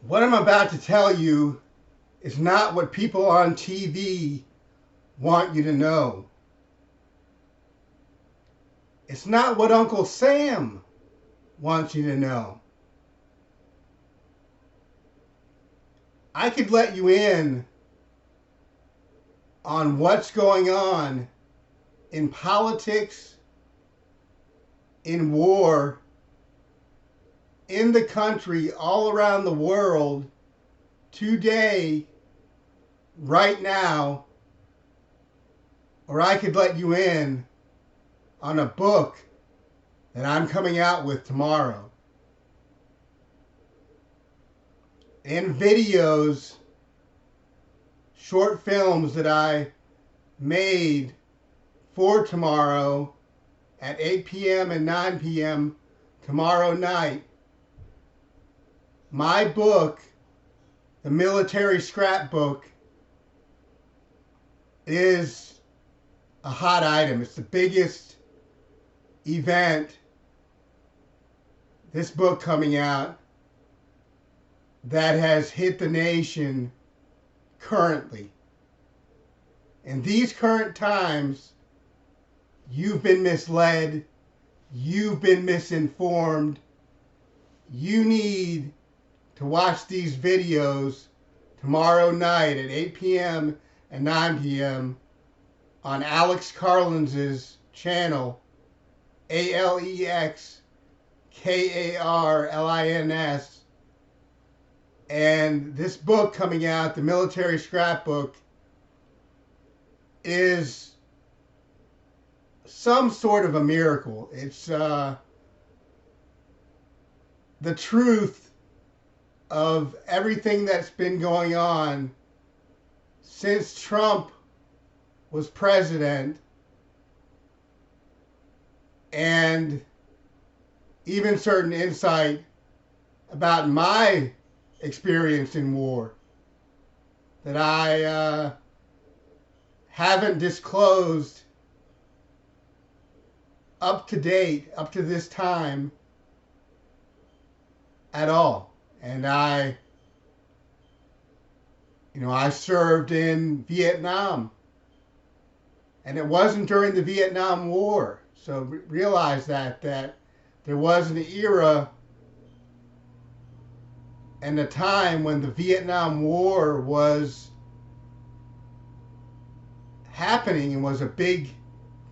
What I'm about to tell you is not what people on TV want you to know. It's not what Uncle Sam wants you to know. I could let you in on what's going on in politics, in war, in the country, all around the world, today, right now, or I could let you in on a book that I'm coming out with tomorrow. And videos, short films that I made for tomorrow at 8 p.m. and 9 p.m. tomorrow night. My book, The Military Scrapbook, is a hot item. It's the biggest event, this book coming out, that has hit the nation currently. In these current times, you've been misled, you've been misinformed. You need to watch these videos tomorrow night at 8 p.m. and 9 p.m. on Alex Carlins' channel, AlexKarlins. And this book coming out, The Military Scrapbook, is some sort of a miracle. It's the truth of everything that's been going on since Trump was president, and even certain insight about my experience in war that I haven't disclosed up to date, up to this time at all. And I served in Vietnam, and it wasn't during the Vietnam War. So realize that there was an era and a time when the Vietnam War was happening and was a big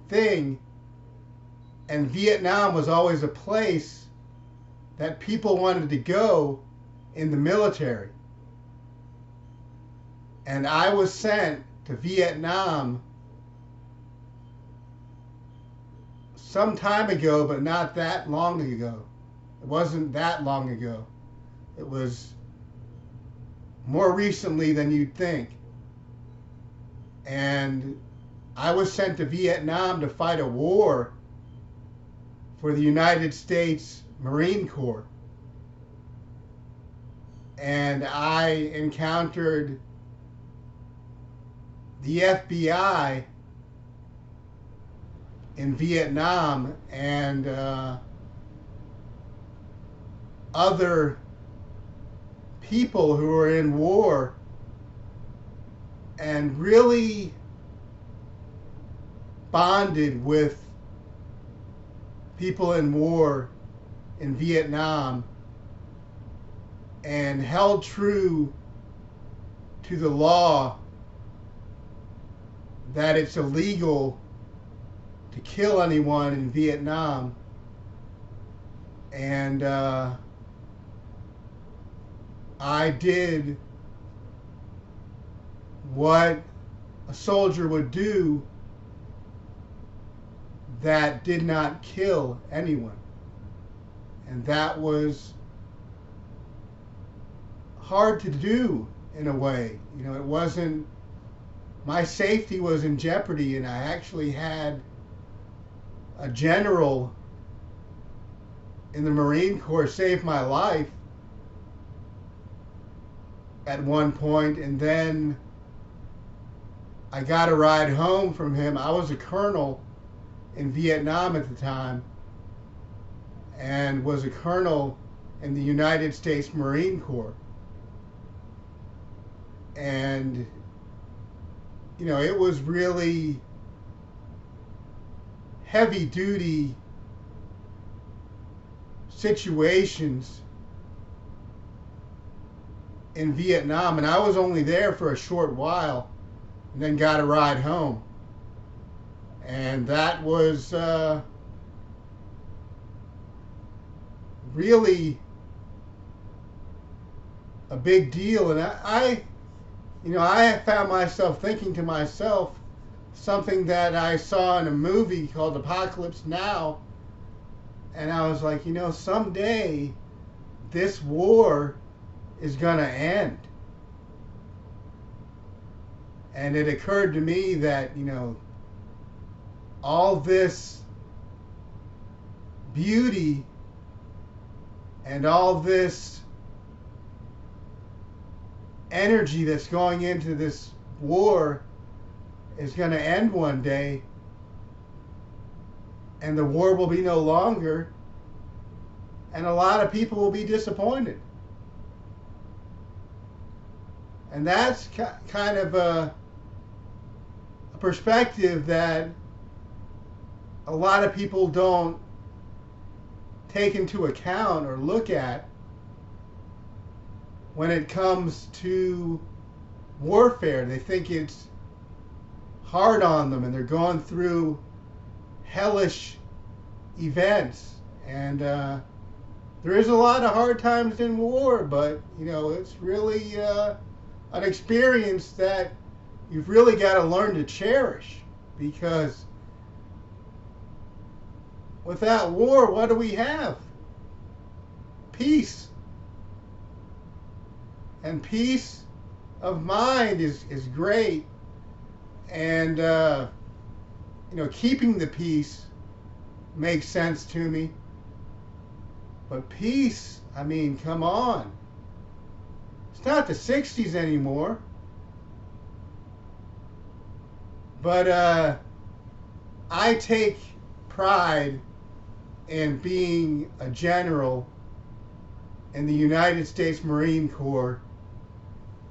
thing. And Vietnam was always a place that people wanted to go in the military. And I was sent to Vietnam some time ago, but not that long ago. It wasn't that long ago. It was more recently than you'd think. And I was sent to Vietnam to fight a war for the United States Marine Corps. And I encountered the FBI in Vietnam and other people who were in war, and really bonded with people in war in Vietnam and held true to the law that it's illegal to kill anyone in Vietnam. And I did what a soldier would do that did not kill anyone. And that was hard to do in a way. It wasn't, my safety was in jeopardy, and I actually had a general in the Marine Corps save my life at one point, and then I got a ride home from him. I was a colonel in Vietnam at the time and was a colonel in the United States Marine Corps. And, you know, it was really heavy duty situations in Vietnam, and I was only there for a short while and then got a ride home. And that was really a big deal. And I found myself thinking to myself something that I saw in a movie called Apocalypse Now. And I was like, you know, someday this war is going to end. And it occurred to me that, you know, all this beauty and all this energy that's going into this war is going to end one day, and the war will be no longer, and a lot of people will be disappointed. And that's kind of a perspective that a lot of people don't take into account or look at when it comes to warfare. They think it's hard on them and they're going through hellish events. And there is a lot of hard times in war, but, you know, it's really an experience that you've really got to learn to cherish, because without war, what do we have? Peace. And peace of mind is great. And, you know, keeping the peace makes sense to me. But peace, I mean, come on. It's not the 60s anymore. But I take pride in being a general in the United States Marine Corps,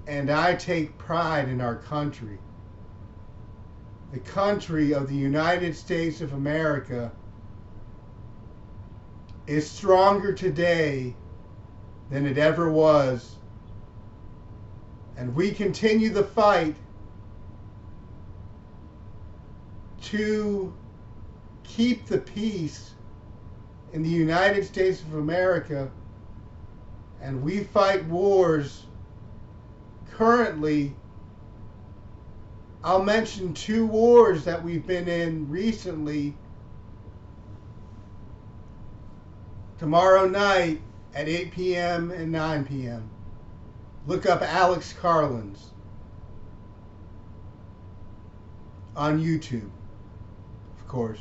and I take pride in our country. The country of the United States of America is stronger today than it ever was, and we continue the fight to keep the peace in the United States of America. And we fight wars currently. I'll mention 2 wars that we've been in recently. Tomorrow night at 8 p.m. and 9 p.m. Look up Alex Carlins on YouTube, of course.